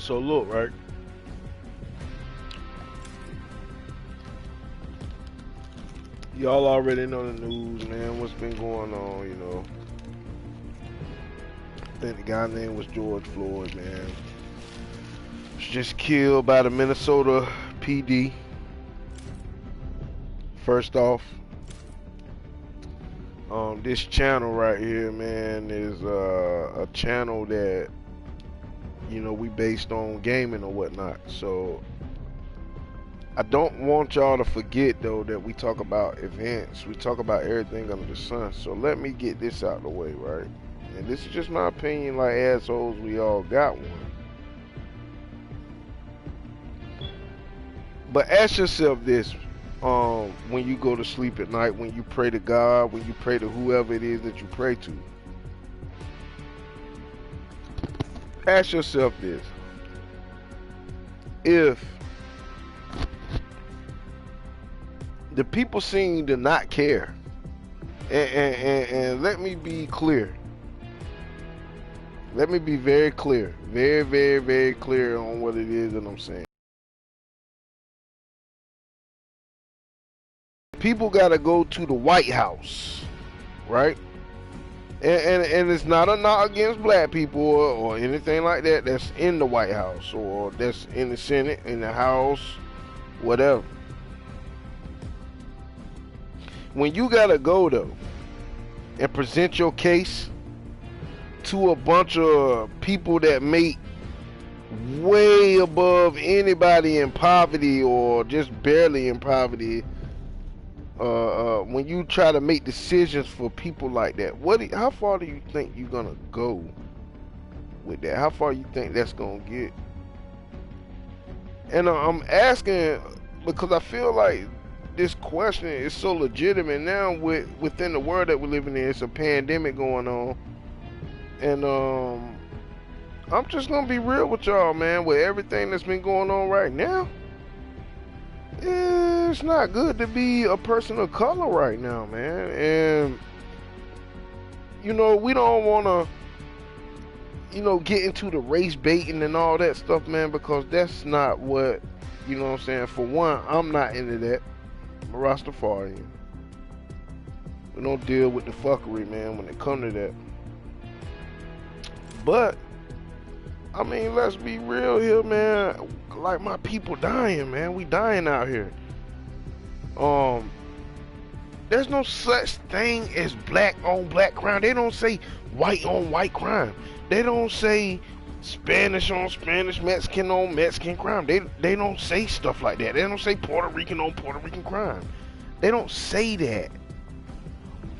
So look, right? Y'all already know the news, man. What's been going on, you know? I think the guy name was George Floyd, man. Was just killed by the Minnesota PD. First off, this channel right here, man, is a channel that, you know, we based on gaming or whatnot. So I don't want y'all to forget though that we talk about events. We talk about everything under the sun. So let me get this out of the way, right? And this is just my opinion, like assholes, we all got one. But ask yourself this, when you go to sleep at night, when you pray to God, when you pray to whoever it is that you pray to. Ask yourself this. If the people seem to not care, and let me be clear. Let me be very clear. Very, very, very clear on what it is that I'm saying. People gotta go to the White House, right? And it's not a knock against black people or anything like that that's in the White House or that's in the Senate, in the House, whatever. When you gotta go though and present your case to a bunch of people that make way above anybody in poverty or just barely in poverty, when you try to make decisions for people like that, how far do you think you're gonna go with that? How far you think that's gonna get? And I'm asking because I feel like this question is so legitimate now within the world that we're living in. It's a pandemic going on, and I'm just gonna be real with y'all, man. With everything that's been going on right now, it's not good to be a person of color right now, man. And you know, we don't want to, you know, get into the race baiting and all that stuff, man, because that's not what, you know what I'm saying. For one, I'm not into that. I'm a Rastafarian. We don't deal with the fuckery, man, when it comes to that. But I mean, let's be real here, man. Like, my people dying, man. We dying out here. There's no such thing as black on black crime. They don't say white on white crime. They don't say Spanish on Spanish, Mexican on Mexican crime. They don't say stuff like that. They don't say Puerto Rican on Puerto Rican crime. They don't say that.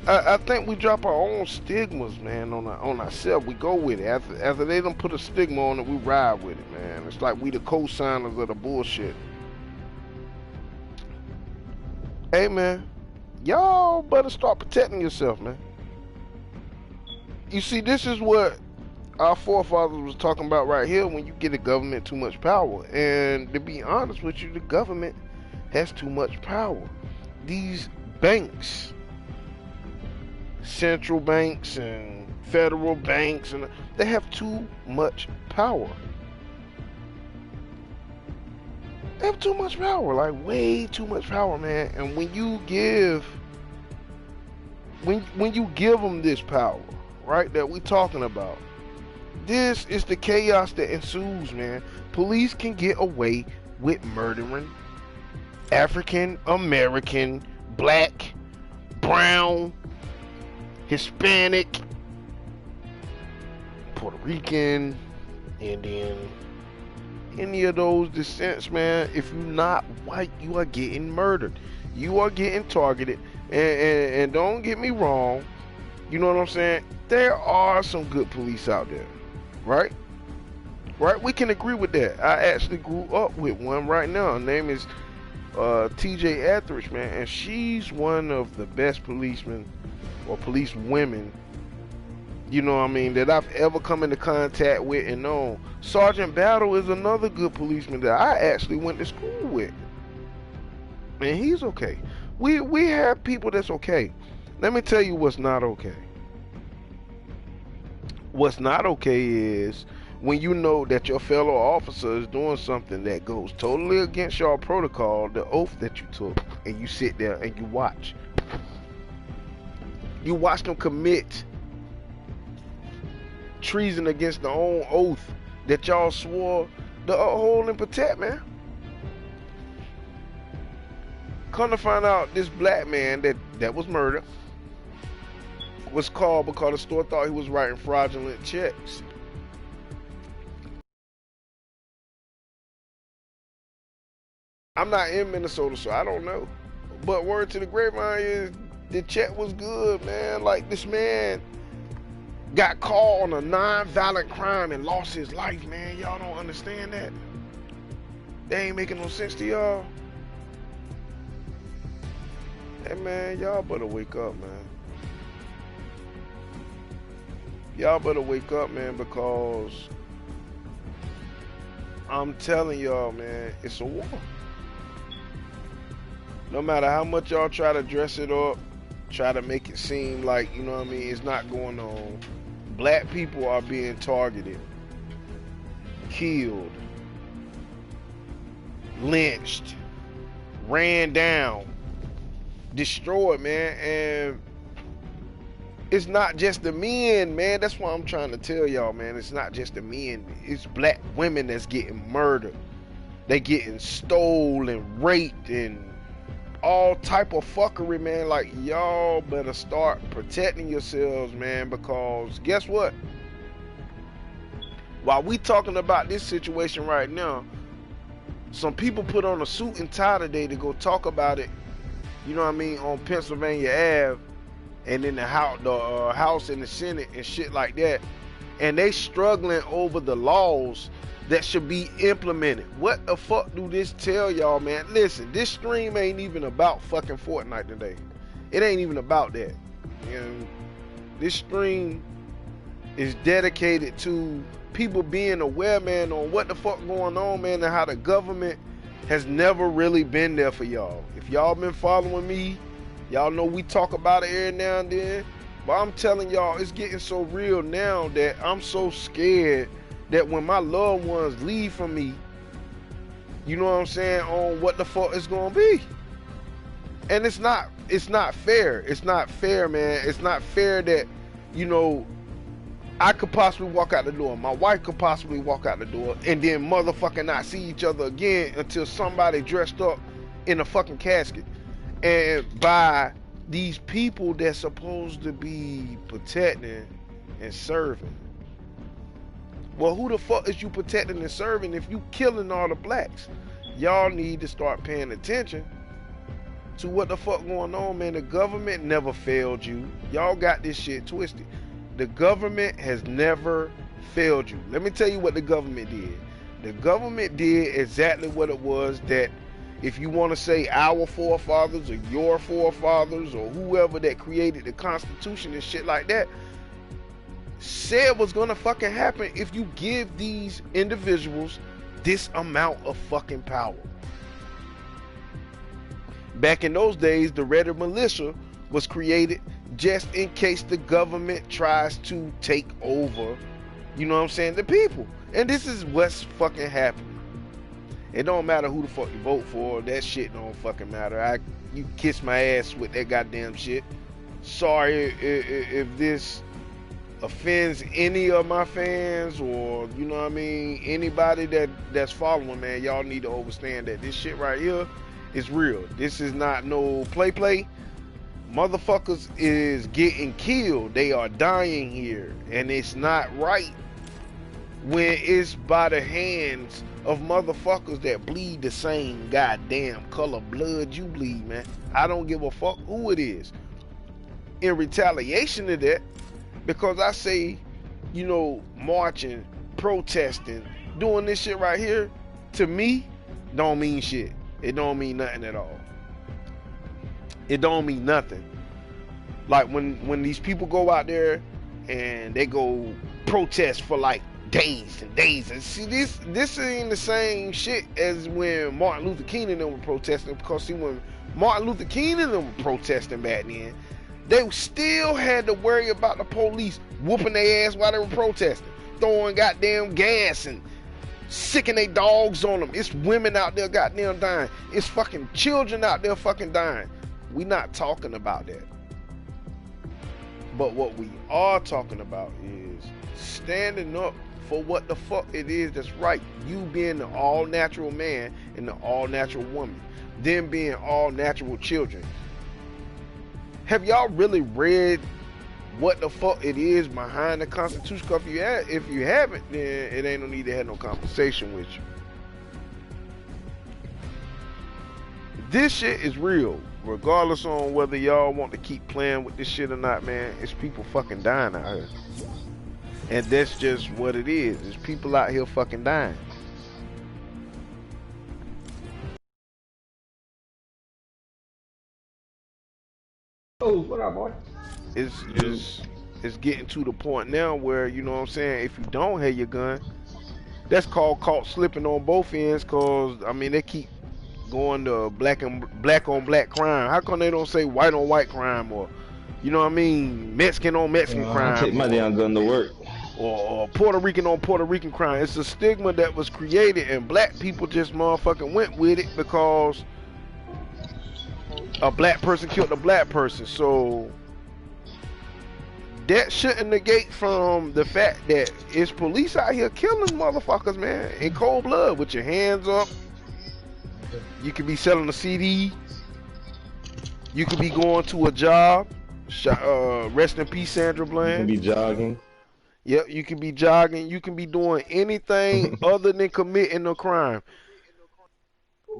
I think we drop our own stigmas, man, on ourselves. We go with it. After they don't put a stigma on it, we ride with it, man. It's like we the co-signers of the bullshit. Hey, man, y'all better start protecting yourself, man. You see, this is what our forefathers was talking about right here when you get the government too much power. And to be honest with you, the government has too much power. These banks, central banks and federal banks, and they have too much power. They have too much power, like way too much power, man. And when you give them this power, right, that we talking about, this is the chaos that ensues, man. Police can get away with murdering African American, black, brown, Hispanic, Puerto Rican, Indian, any of those descents, man. If you're not white, you are getting murdered. You are getting targeted. And don't get me wrong, you know what I'm saying? There are some good police out there, right? Right? We can agree with that. I actually grew up with one right now. Her name is TJ Etheridge, man, and she's one of the best policemen or police women, you know what I mean, that I've ever come into contact with and known. Sergeant Battle is another good policeman that I actually went to school with, and he's okay. We have people that's okay. Let me tell you what's not okay. What's not okay is when you know that your fellow officer is doing something that goes totally against your protocol, the oath that you took, and you sit there and you watch. You watch them commit treason against their own oath that y'all swore to uphold and protect, man. Come to find out, this black man that was murdered was called because the store thought he was writing fraudulent checks. I'm not in Minnesota, so I don't know. But word to the grapevine is the check was good, man. Like, this man got caught on a non-violent crime and lost his life, man. Y'all don't understand that? That ain't making no sense to y'all. Hey, man, y'all better wake up, man. Y'all better wake up, man, because I'm telling y'all, man, it's a war. No matter how much y'all try to dress it up, try to make it seem like, you know what I mean, it's not going on. Black people are being targeted, killed, lynched, ran down, destroyed, man. And it's not just the men, man. That's what I'm trying to tell y'all, man. It's not just the men. It's black women that's getting murdered. They getting stolen, raped, and all type of fuckery, man. Like, y'all better start protecting yourselves, man, because guess what? While we talking about this situation right now, some people put on a suit and tie today to go talk about it, you know what I mean, on Pennsylvania Ave, and in the House and the Senate and shit like that, and they struggling over the laws that should be implemented. What the fuck do this tell y'all, man? Listen, this stream ain't even about fucking Fortnite today. It ain't even about that. You know, this stream is dedicated to people being aware, man, on what the fuck going on, man, and how the government has never really been there for y'all. If y'all been following me, y'all know we talk about it every now and then, but I'm telling y'all, it's getting so real now that I'm so scared that when my loved ones leave from me, you know what I'm saying, on what the fuck it's gonna be. And it's not fair. It's not fair, man. It's not fair that, you know, I could possibly walk out the door, my wife could possibly walk out the door, and then motherfucking not see each other again until somebody dressed up in a fucking casket. And by these people that's supposed to be protecting and serving. Well, who the fuck is you protecting and serving if you killing all the blacks? Y'all need to start paying attention to what the fuck going on, man. The government never failed you. Y'all got this shit twisted. The government has never failed you. Let me tell you what the government did. The government did exactly what it was that, if you want to say our forefathers or your forefathers or whoever that created the Constitution and shit like that, said was gonna fucking happen if you give these individuals this amount of fucking power. Back in those days, the Red Militia was created just in case the government tries to take over, you know what I'm saying, the people. And this is what's fucking happening. It don't matter who the fuck you vote for. That shit don't fucking matter. You kiss my ass with that goddamn shit. Sorry if this offends any of my fans, or, you know what I mean, anybody that's following, man. Y'all need to understand that this shit right here is real. This is not no play. Motherfuckers is getting killed. They are dying here, and it's not right when it's by the hands of motherfuckers that bleed the same goddamn color blood you bleed, man. I don't give a fuck who it is. In retaliation to that, because I say, you know, marching, protesting, doing this shit right here, to me, don't mean shit. It don't mean nothing at all. It don't mean nothing. Like when these people go out there and they go protest for like days and days, and see, this ain't the same shit as when Martin Luther King and them were protesting, because see, when Martin Luther King and them were protesting back then, they still had to worry about the police whooping their ass while they were protesting. throwing goddamn gas and sicking their dogs on them. It's women out there goddamn dying. It's fucking children out there fucking dying. We not talking about that. But what we are talking about is standing up for what the fuck it is that's right. You being the all-natural man and the all-natural woman. Them being all-natural children. Have y'all really read what the fuck it is behind the Constitution? If you haven't, then it ain't no need to have no conversation with you. This shit is real, regardless on whether y'all want to keep playing with this shit or not, man. It's people fucking dying out here, and that's just what it is. It's people out here fucking dying. Oh, what up, boy? It's getting to the point now where, you know what I'm saying, if you don't have your gun, that's called caught slipping on both ends, cause I mean they keep going to black on black crime. How come they don't say white on white crime, or you know what I mean, Mexican on Mexican crime? I take my damn gun to work. Or Puerto Rican on Puerto Rican crime. It's a stigma that was created, and black people just motherfucking went with it because a black person killed a black person. So that shouldn't negate from the fact that it's police out here killing motherfuckers, man, in cold blood with your hands up. You could be selling a CD. You could be going to a job. Rest in peace, Sandra Bland. You can be jogging. Yep, you can be jogging. You can be doing anything other than committing a crime.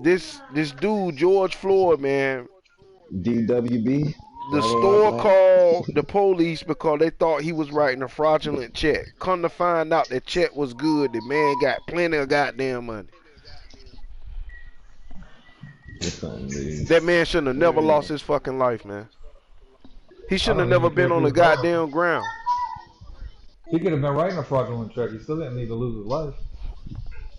This dude, George Floyd, man. DWB. The store called the police because they thought he was writing a fraudulent check. Come to find out that check was good. The man got plenty of goddamn money. That man shouldn't have never lost his fucking life, man. He shouldn't have never been on the goddamn ground. He could have been writing a fraudulent check. He still didn't need to lose his life.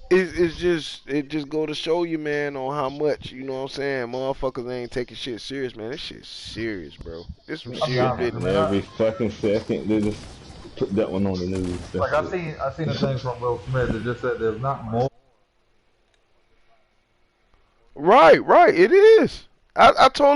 It just go to show you, man, on how much, you know what I'm saying, motherfuckers ain't taking shit serious, man. This shit's serious, bro. This some serious business. Every fucking second they just put that one on the news. Like I seen a thing from Will Smith that just said there's not more. Right, it is. I told